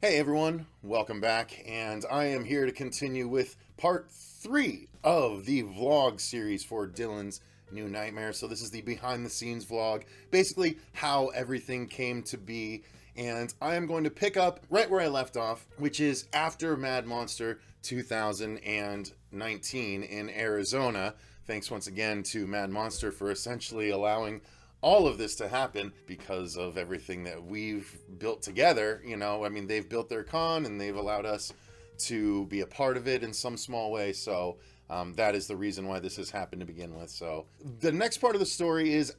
Hey everyone, welcome back, and I am here to continue with part 3 of the vlog series for Dylan's New Nightmare. So this is the behind the scenes vlog, basically how everything came to be, and I am going to pick up right where I left off, which is after Mad Monster 2019 in Arizona. Thanks once again to Mad Monster for essentially allowing all of this to happen because of everything that we've built together. I mean, they've built their con and they've allowed us to be a part of it in some small way. So that is the reason why this has happened to begin with. So the next part of the story is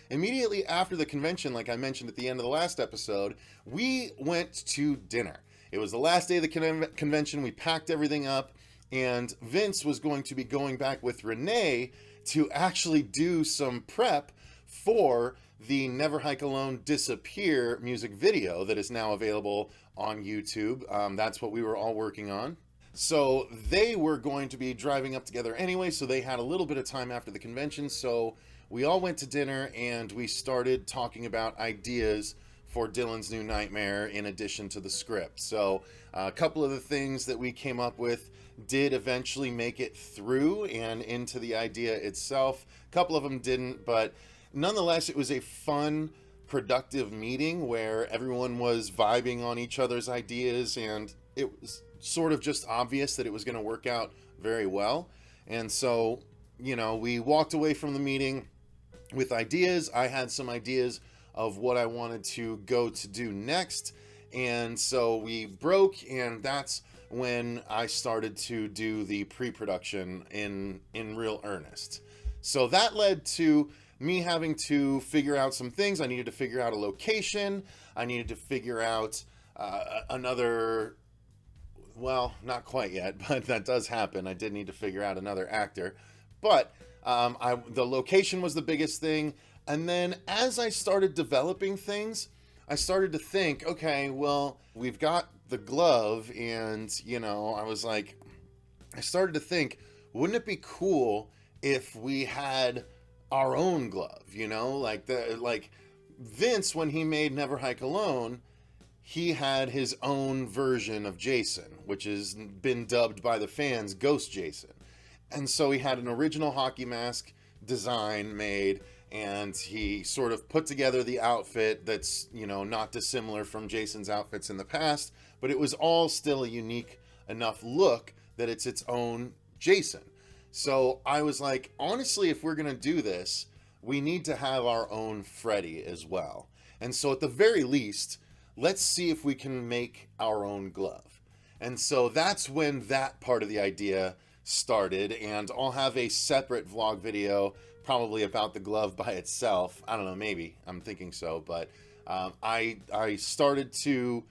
immediately after the convention, like I mentioned at the end of the last episode, we went to dinner. It was the last day of the convention. We packed everything up, and Vince was going to be going back with Renee to actually do some prep for the Never Hike Alone Disappear music video that is now available on YouTube. That's what we were all working on. So they were going to be driving up together anyway, so they had a little bit of time after the convention. So we all went to dinner and we started talking about ideas for Dylan's New Nightmare in addition to the script. So a couple of the things that we came up with did eventually make it through and into the idea itself. A couple of them didn't, but nonetheless, it was a fun, productive meeting where everyone was vibing on each other's ideas, and it was sort of just obvious that it was going to work out very well. And so, we walked away from the meeting with ideas. I had some ideas of what I wanted to go to do next. And so we broke, and that's when I started to do the pre-production in real earnest. So that led to me having to figure out some things. I needed to figure out a location. I needed to figure out well, not quite yet, but that does happen. I did need to figure out another actor. But the location was the biggest thing. And then as I started developing things, I started to think, okay, well, we've got the glove, and, I started to think, wouldn't it be cool if we had our own glove, like Vince, when he made Never Hike Alone, he had his own version of Jason, which has been dubbed by the fans Ghost Jason. And so he had an original hockey mask design made, and he sort of put together the outfit that's, not dissimilar from Jason's outfits in the past, but it was all still a unique enough look that it's its own Jason. So I was like, honestly, if we're going to do this, we need to have our own Freddy as well. And so at the very least, let's see if we can make our own glove. And so that's when that part of the idea started. And I'll have a separate vlog video probably about the glove by itself. I don't know, maybe. I'm thinking so. But I started to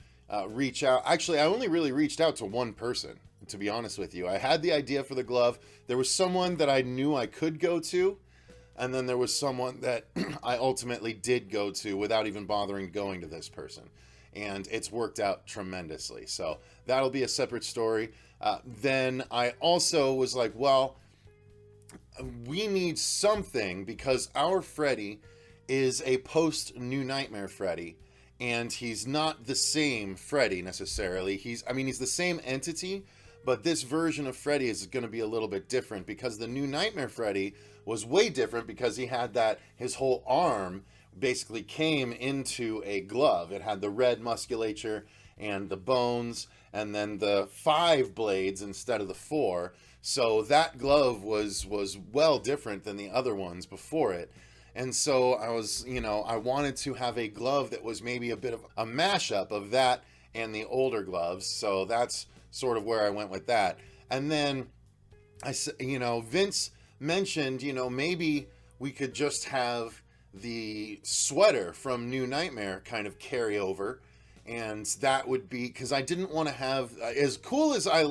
reach out. Actually, I only really reached out to one person, to be honest with you. I had the idea for the glove. There was someone that I knew I could go to, and then there was someone that I ultimately did go to without even bothering going to this person. And it's worked out tremendously. So that'll be a separate story. Then I also was like, well, we need something, because our Freddy is a post New Nightmare Freddy. And he's not the same Freddy necessarily. He's the same entity, but this version of Freddy is going to be a little bit different, because the New Nightmare Freddy was way different, because he had his whole arm basically came into a glove. It had the red musculature and the bones, and then the 5 blades instead of the 4. So that glove was well different than the other ones before it. And so I wanted to have a glove that was maybe a bit of a mashup of that and the older gloves. So that's sort of where I went with that. And then Vince mentioned, maybe we could just have the sweater from New Nightmare kind of carry over. And that would be, because I didn't want to have, as cool as I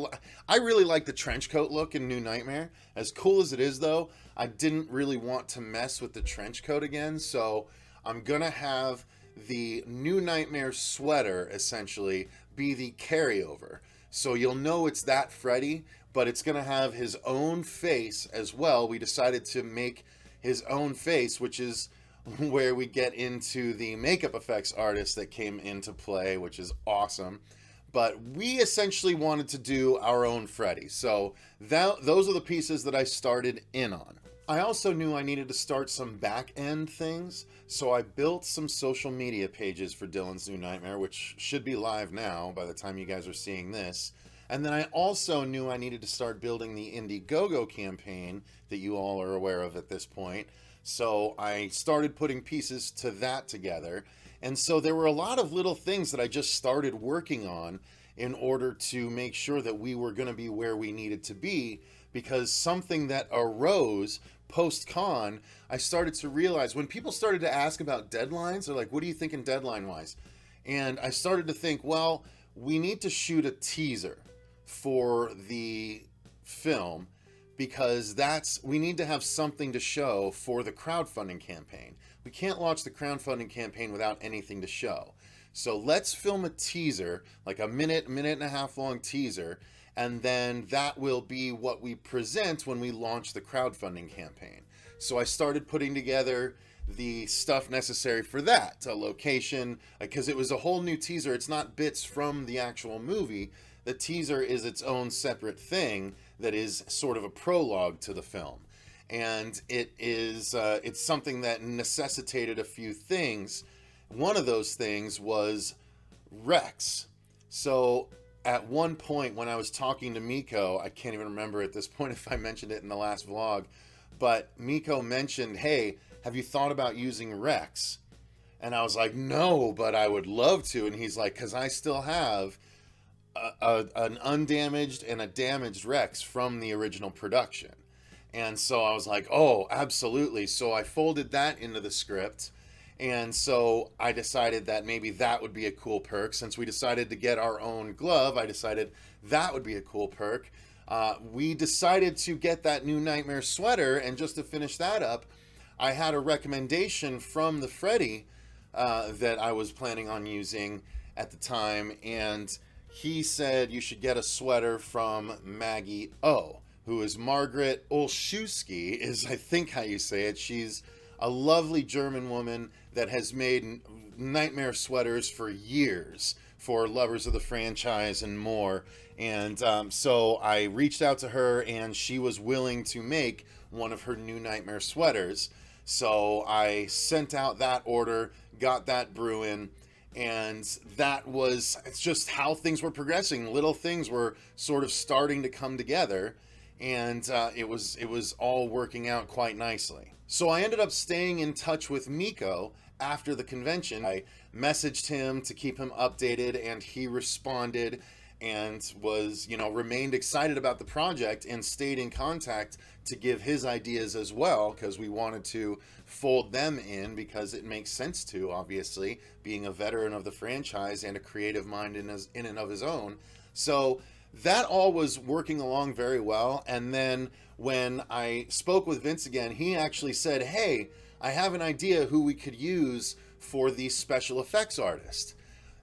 really like the trench coat look in New Nightmare. As cool as it is, though, I didn't really want to mess with the trench coat again. So I'm going to have the New Nightmare sweater essentially be the carryover. So you'll know it's that Freddy, but it's going to have his own face as well. We decided to make his own face, which is where we get into the makeup effects artist that came into play, which is awesome. But we essentially wanted to do our own Freddy. So those are the pieces that I started in on. I also knew I needed to start some back-end things, so I built some social media pages for Dylan's New Nightmare, which should be live now by the time you guys are seeing this. And then I also knew I needed to start building the Indiegogo campaign that you all are aware of at this point. So I started putting pieces to that together. And so there were a lot of little things that I just started working on in order to make sure that we were going to be where we needed to be, because something that arose post-con, I started to realize when people started to ask about deadlines, they're like, what are you thinking deadline-wise? And I started to think, well, we need to shoot a teaser for the film, because we need to have something to show for the crowdfunding campaign. We can't launch the crowdfunding campaign without anything to show. So let's film a teaser, like a minute and a half long teaser, and then that will be what we present when we launch the crowdfunding campaign. So I started putting together the stuff necessary for that, a location, because it was a whole new teaser. It's not bits from the actual movie. The teaser is its own separate thing that is sort of a prologue to the film. And it's something that necessitated a few things. One of those things was Rex. So at one point when I was talking to Miko, I can't even remember at this point if I mentioned it in the last vlog, but Miko mentioned, hey, have you thought about using Rex? And I was like, no, but I would love to. And he's like, because I still have an undamaged and a damaged Rex from the original production. And so I was like, oh, absolutely. So I folded that into the script. And so I decided that maybe that would be a cool perk. Since we decided to get our own glove, I decided that would be a cool perk. We decided to get that New Nightmare sweater. And just to finish that up, I had a recommendation from the Freddy that I was planning on using at the time. And he said you should get a sweater from Maggie O, who is Margaret Olszewski, is I think how you say it. She's a lovely German woman that has made nightmare sweaters for years for lovers of the franchise and more. And so I reached out to her, and she was willing to make one of her New Nightmare sweaters. So I sent out that order, got that brewing, and it's just how things were progressing. Little things were sort of starting to come together, and it was all working out quite nicely. So I ended up staying in touch with Miko after the convention. I messaged him to keep him updated, and he responded and remained excited about the project and stayed in contact to give his ideas as well, because we wanted to fold them in, because it makes sense to, obviously, being a veteran of the franchise and a creative mind in and of his own. So that all was working along very well. And then when I spoke with Vince again, he actually said, hey, I have an idea who we could use for the special effects artist.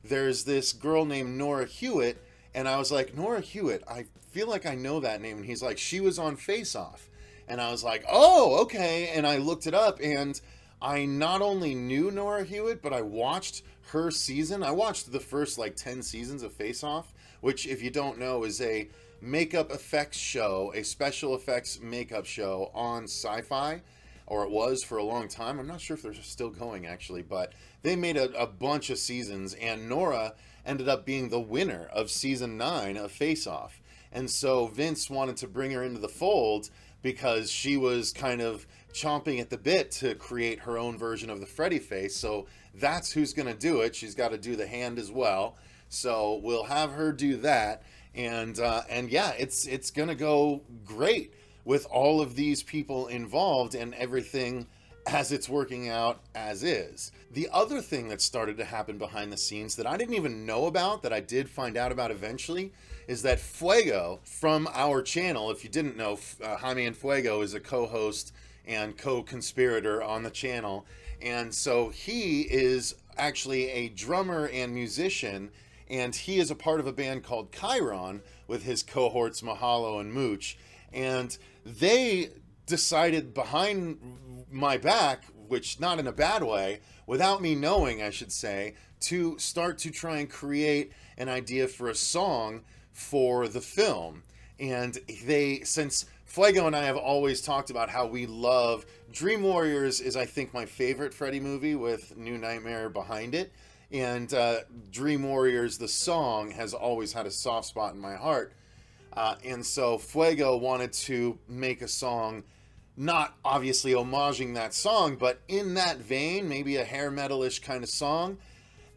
There's this girl named Nora Hewitt. And I was like, Nora Hewitt, I feel like I know that name. And he's like, she was on Face Off. And I was like, oh, okay. And I looked it up, and I not only knew Nora Hewitt, but I watched her season. I watched the first 10 seasons of Face Off, which, if you don't know, is a makeup effects show, a special effects makeup show on Sci-Fi, or it was for a long time. I'm not sure if they're still going, actually, but they made a bunch of seasons, and Nora ended up being the winner of season 9 of Face Off. And so Vince wanted to bring her into the fold because she was kind of chomping at the bit to create her own version of the Freddy Face. So that's who's going to do it. She's got to do the hand as well. So we'll have her do that. And yeah, it's going to go great with all of these people involved and everything as it's working out as is. The other thing that started to happen behind the scenes that I didn't even know about, that I did find out about eventually, is that Fuego from our channel, if you didn't know, Jaime and Fuego is a co-host and co-conspirator on the channel. And so he is actually a drummer and musician, and he is a part of a band called Chiron with his cohorts Mahalo and Mooch. And they decided behind my back which not in a bad way, without me knowing, I should say, to start to try and create an idea for a song for the film. And since Fuego and I have always talked about how we love Dream Warriors is, I think, my favorite Freddy movie with New Nightmare behind it. And Dream Warriors, the song, has always had a soft spot in my heart. And so Fuego wanted to make a song, not obviously homaging that song, but in that vein, maybe a hair metal-ish kind of song.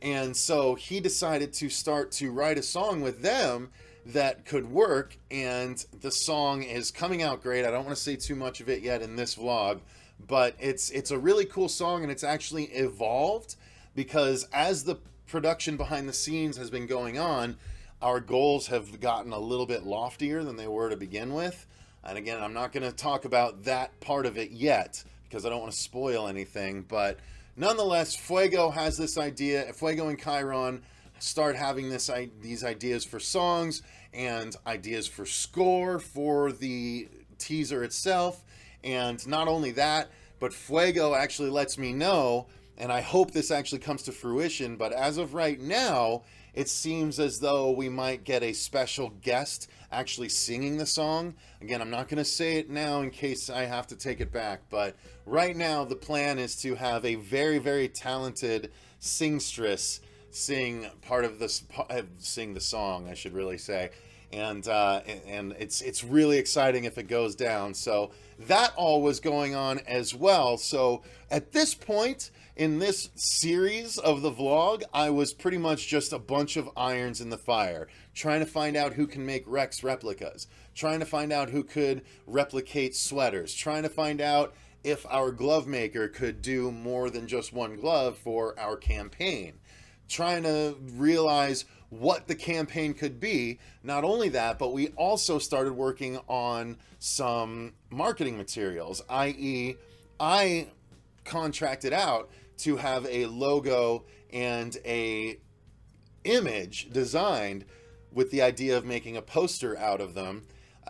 And so he decided to start to write a song with them that could work, and the song is coming out great. I don't want to say too much of it yet in this vlog, but it's a really cool song, and it's actually evolved because as the production behind the scenes has been going on, our goals have gotten a little bit loftier than they were to begin with. And again, I'm not going to talk about that part of it yet because I don't want to spoil anything, but nonetheless, Fuego has this idea. Fuego and Chiron start having these ideas for songs and ideas for score for the teaser itself. And not only that, but Fuego actually lets me know, and I hope this actually comes to fruition, but as of right now, it seems as though we might get a special guest actually singing the song. Again, I'm not going to say it now in case I have to take it back, but right now the plan is to have a very, very talented singstress sing the song, I should really say. And it's really exciting if it goes down. So that all was going on as well. So at this point in this series of the vlog, I was pretty much just a bunch of irons in the fire, trying to find out who can make Rex replicas, trying to find out who could replicate sweaters, trying to find out if our glove maker could do more than just one glove for our campaign, trying to realize what the campaign could be. Not only that, but we also started working on some marketing materials, i.e., I contracted out to have a logo and a image designed with the idea of making a poster out of them.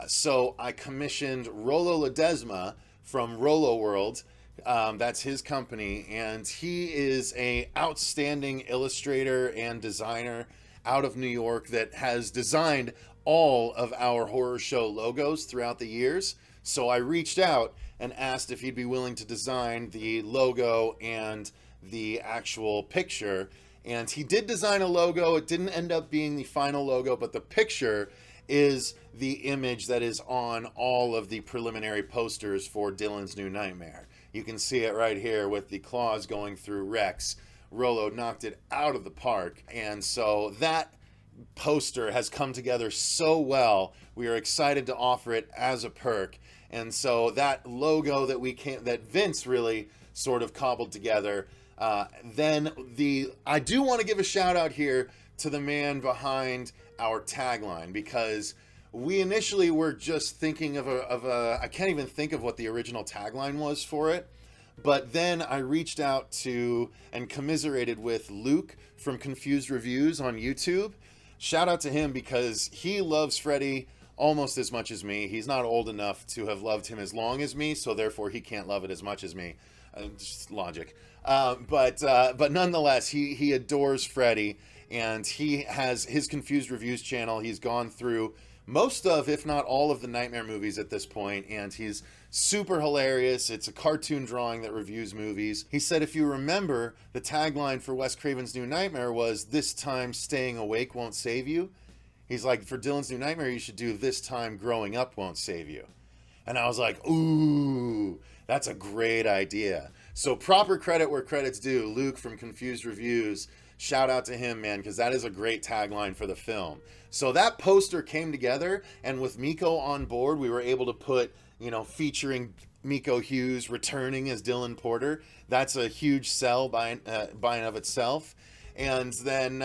So I commissioned Rollo Ledesma from Rollo World. That's his company, and he is an outstanding illustrator and designer out of New York that has designed all of our horror show logos throughout the years. So I reached out and asked if he'd be willing to design the logo and the actual picture. And he did design a logo. It didn't end up being the final logo, but the picture is the image that is on all of the preliminary posters for Dylan's New Nightmare. You can see it right here with the claws going through Rex. Rollo knocked it out of the park. And so that poster has come together so well. We are excited to offer it as a perk. And so that logo that Vince really sort of cobbled together. I do want to give a shout out here to the man behind our tagline, because we initially were just thinking of I can't even think of what the original tagline was for it. But then I reached out to and commiserated with Luke from Confused Reviews on YouTube. Shout out to him because he loves Freddy almost as much as me. He's not old enough to have loved him as long as me, so therefore he can't love it as much as me. Just logic. But nonetheless, he adores Freddy, and he has his Confused Reviews channel. He's gone through most of, if not all of, the Nightmare movies at this point, and he's super hilarious. It's a cartoon drawing that reviews movies. He said, if you remember, the tagline for Wes Craven's New Nightmare was, "This time staying awake won't save you." He's like, for Dylan's New Nightmare, you should do "This time growing up won't save you." And I was like, ooh, that's a great idea. So proper credit where credit's due. Luke from Confused Reviews, shout out to him, man, because that is a great tagline for the film. So that poster came together, and with Miko on board, we were able to put, featuring Miko Hughes returning as Dylan Porter. That's a huge sell by and of itself. And then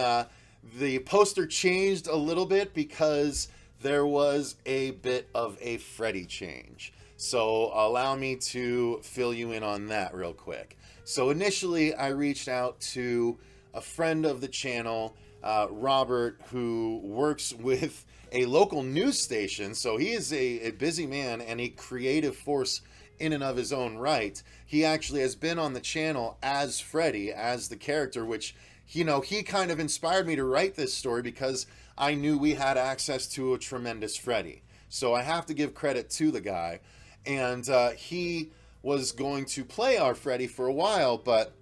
the poster changed a little bit because there was a bit of a Freddy change. So allow me to fill you in on that real quick. So initially I reached out to a friend of the channel, Robert, who works with a local news station. So he is a busy man and a creative force in and of his own right. He actually has been on the channel as Freddy, as the character, which, you know, he kind of inspired me to write this story because I knew we had access to a tremendous Freddy. So I have to give credit to the guy. And he was going to play our Freddy for a while, but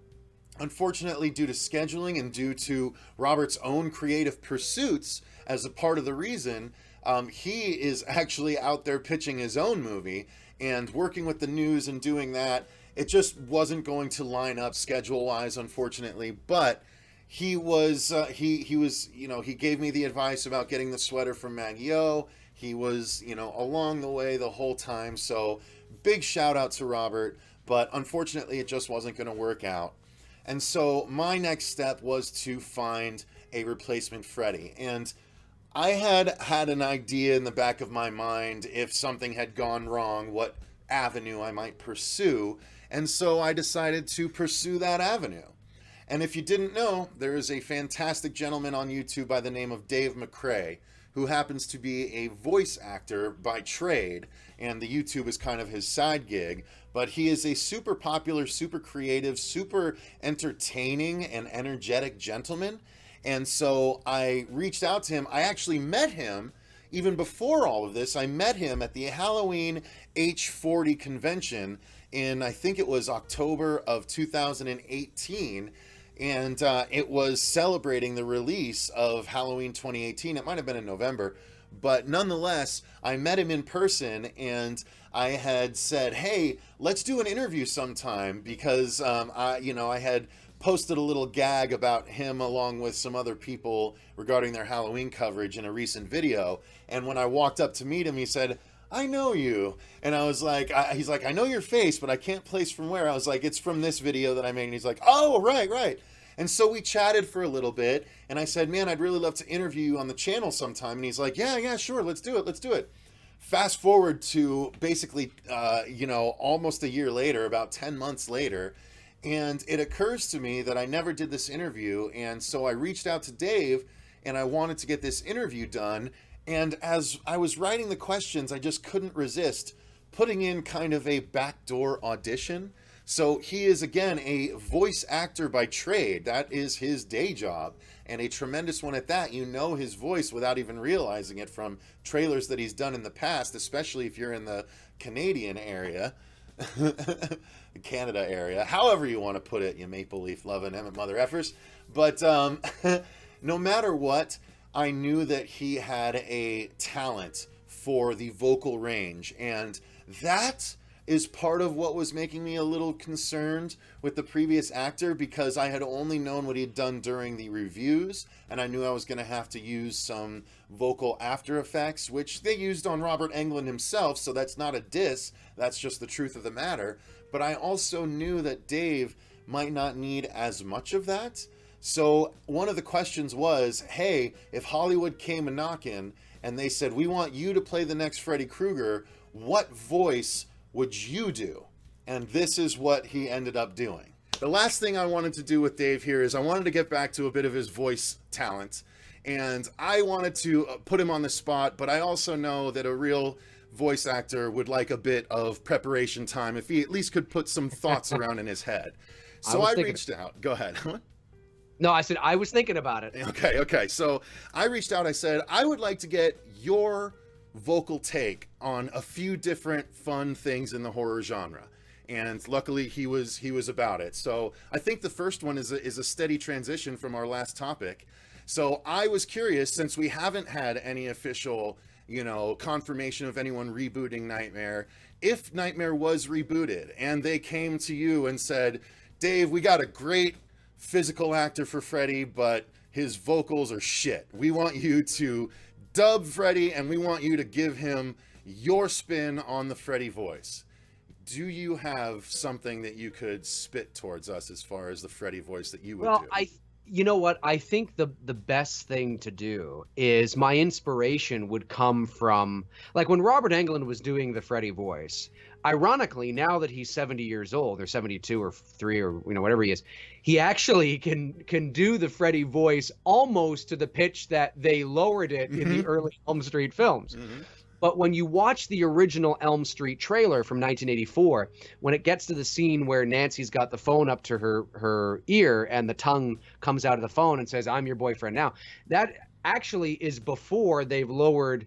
unfortunately, due to scheduling and due to Robert's own creative pursuits, as a part of the reason, he is actually out there pitching his own movie and working with the news and doing that. It just wasn't going to line up schedule-wise, unfortunately. But he was, he was, you know, he gave me the advice about getting the sweater from Maggie-O. He was, you know, along the way the whole time. So big shout out to Robert. But unfortunately, it just wasn't going to work out. And so my next step was to find a replacement Freddy. And I had an idea in the back of my mind if something had gone wrong, what avenue I might pursue. And so I decided to pursue that avenue. And if you didn't know, there is a fantastic gentleman on YouTube by the name of Dave McCrae, who happens to be a voice actor by trade, and the YouTube is kind of his side gig. But he is a super popular, super creative, super entertaining, and energetic gentleman. And so I reached out to him. I actually met him even before all of this. I met him at the Halloween H40 convention in, I think it was October of 2018. And it was celebrating the release of Halloween 2018. It might have been in November. But nonetheless, I met him in person, and I had said, hey, let's do an interview sometime, because I had posted a little gag about him along with some other people regarding their Halloween coverage in a recent video. And when I walked up to meet him, he said, I know you. And I was like, he's like, I know your face, but I can't place from where. I was like, it's from this video that I made. And he's like, oh, right. And so we chatted for a little bit, and I said, man, I'd really love to interview you on the channel sometime. And he's like, yeah, sure, let's do it. Fast forward to basically, almost a year later, about 10 months later, and it occurs to me that I never did this interview, and so I reached out to Dave, and I wanted to get this interview done, and as I was writing the questions, I just couldn't resist putting in kind of a backdoor audition. So he is, again, a voice actor by trade. That is his day job, and a tremendous one at that. You know his voice without even realizing it from trailers that he's done in the past, especially if you're in the Canadian area, the Canada area, however you want to put it, you Maple Leaf loving Emmett mother effers. But no matter what, I knew that he had a talent for the vocal range, and that is part of what was making me a little concerned with the previous actor, because I had only known what he'd done during the reviews, and I knew I was going to have to use some vocal after effects, which they used on Robert Englund himself, so that's not a diss, that's just the truth of the matter. But I also knew that Dave might not need as much of that. So one of the questions was, hey, if Hollywood came a-knockin' and they said, we want you to play the next Freddy Krueger, what voice would you do? And this is what he ended up doing. The last thing I wanted to do with Dave here is I wanted to get back to a bit of his voice talent. And I wanted to put him on the spot, but I also know that a real voice actor would like a bit of preparation time if he at least could put some thoughts around in his head. So I reached out. Go ahead. No, I said I was thinking about it. Okay. So I reached out. I said, I would like to get your vocal take on a few different fun things in the horror genre, and luckily he was about it. So I think the first one is a steady transition from our last topic. So I was curious, since we haven't had any official confirmation of anyone rebooting Nightmare, if Nightmare was rebooted and they came to you and said, Dave, we got a great physical actor for Freddy, but his vocals are shit, we want you to dub Freddy, and we want you to give him your spin on the Freddy voice. Do you have something that you could spit towards us as far as the Freddy voice that you would do? You know what? I think the best thing to do is my inspiration would come from like when Robert Englund was doing the Freddy voice. Ironically, now that he's 70 years old or 72 or 3 or whatever he is, he actually can do the Freddy voice almost to the pitch that they lowered it in the early Elm Street films. But when you watch the original Elm Street trailer from 1984, when it gets to the scene where Nancy's got the phone up to her ear and the tongue comes out of the phone and says, "I'm your boyfriend now," that actually is before they've lowered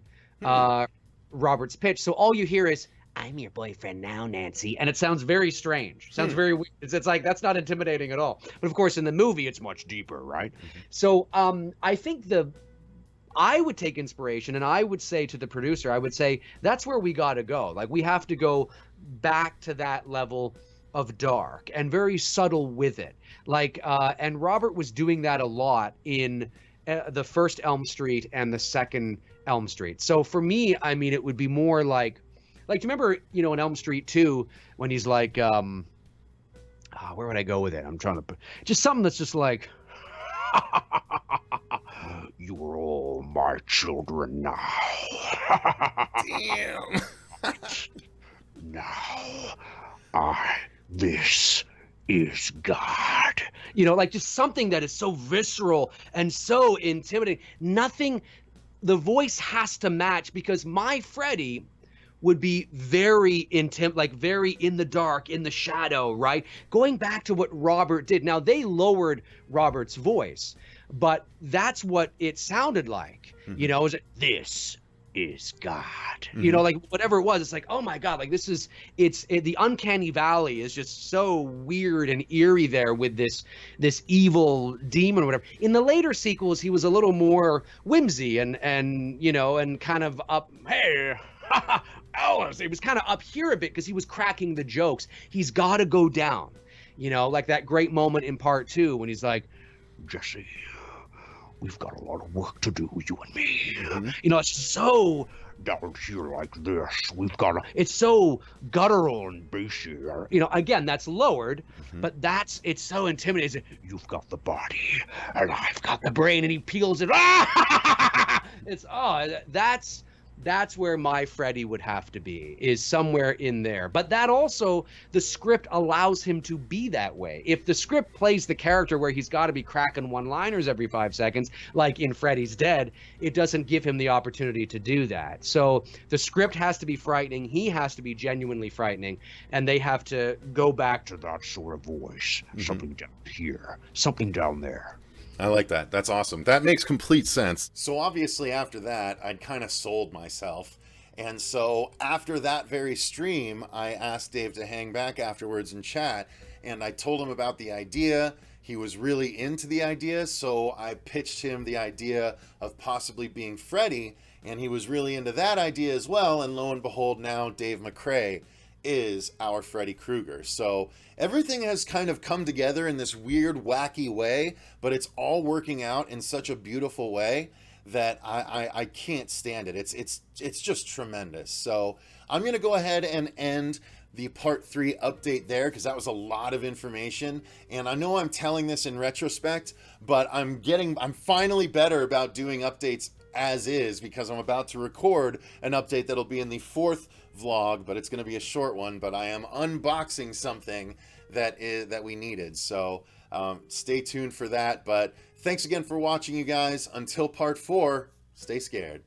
Robert's pitch. So all you hear is, "I'm your boyfriend now, Nancy," and it sounds very strange. Sounds very weird. It's like that's not intimidating at all. But of course, in the movie, it's much deeper, right? So I think I would take inspiration and I would say to the producer, I would say, that's where we got to go. Like, we have to go back to that level of dark and very subtle with it. Like, and Robert was doing that a lot in the first Elm Street and the second Elm Street. So for me, I mean, it would be more like, do you remember, in Elm Street 2 when he's like, where would I go with it? I'm trying to, just something that's just like, "You are all my children now." Damn. Now, this is God. Like just something that is so visceral and so intimidating. Nothing, the voice has to match because my Freddy would be very very in the dark, in the shadow, right? Going back to what Robert did. Now, they lowered Robert's voice, but that's what it sounded like. Is it, "This is God." Like whatever it was, it's like, oh my God, like the uncanny valley is just so weird and eerie there with this evil demon or whatever. In the later sequels, he was a little more whimsy and kind of up, "Hey, Alice." He was kind of up here a bit because he was cracking the jokes. He's got to go down, like that great moment in part 2 when he's like, "Jesse, we've got a lot of work to do, you and me." It's so down here like this. It's so guttural and bassy. Again, that's lowered, but it's so intimidating. "You've got the body and I've got the brain," and he peels it. That's where my Freddy would have to be, is somewhere in there. But that also, the script allows him to be that way. If the script plays the character where he's got to be cracking one-liners every 5 seconds, like in Freddy's Dead, it doesn't give him the opportunity to do that. So the script has to be frightening. He has to be genuinely frightening. And they have to go back to that sort of voice. Something down here, something down there. I like that. That's awesome. That makes complete sense. So obviously after that, I'd kind of sold myself. And so after that very stream, I asked Dave to hang back afterwards and chat. And I told him about the idea. He was really into the idea. So I pitched him the idea of possibly being Freddy. And he was really into that idea as well. And lo and behold, now Dave McCrae is our Freddy Krueger. So everything has kind of come together in this weird, wacky way, but it's all working out in such a beautiful way that I can't stand it. It's just tremendous. So I'm going to go ahead and end the part 3 update there because that was a lot of information. And I know I'm telling this in retrospect, but I'm finally better about doing updates as is because I'm about to record an update that'll be in the 4th vlog, but it's going to be a short one. But I am unboxing something that we needed, so stay tuned for that. But thanks again for watching, you guys. Until part 4, stay scared.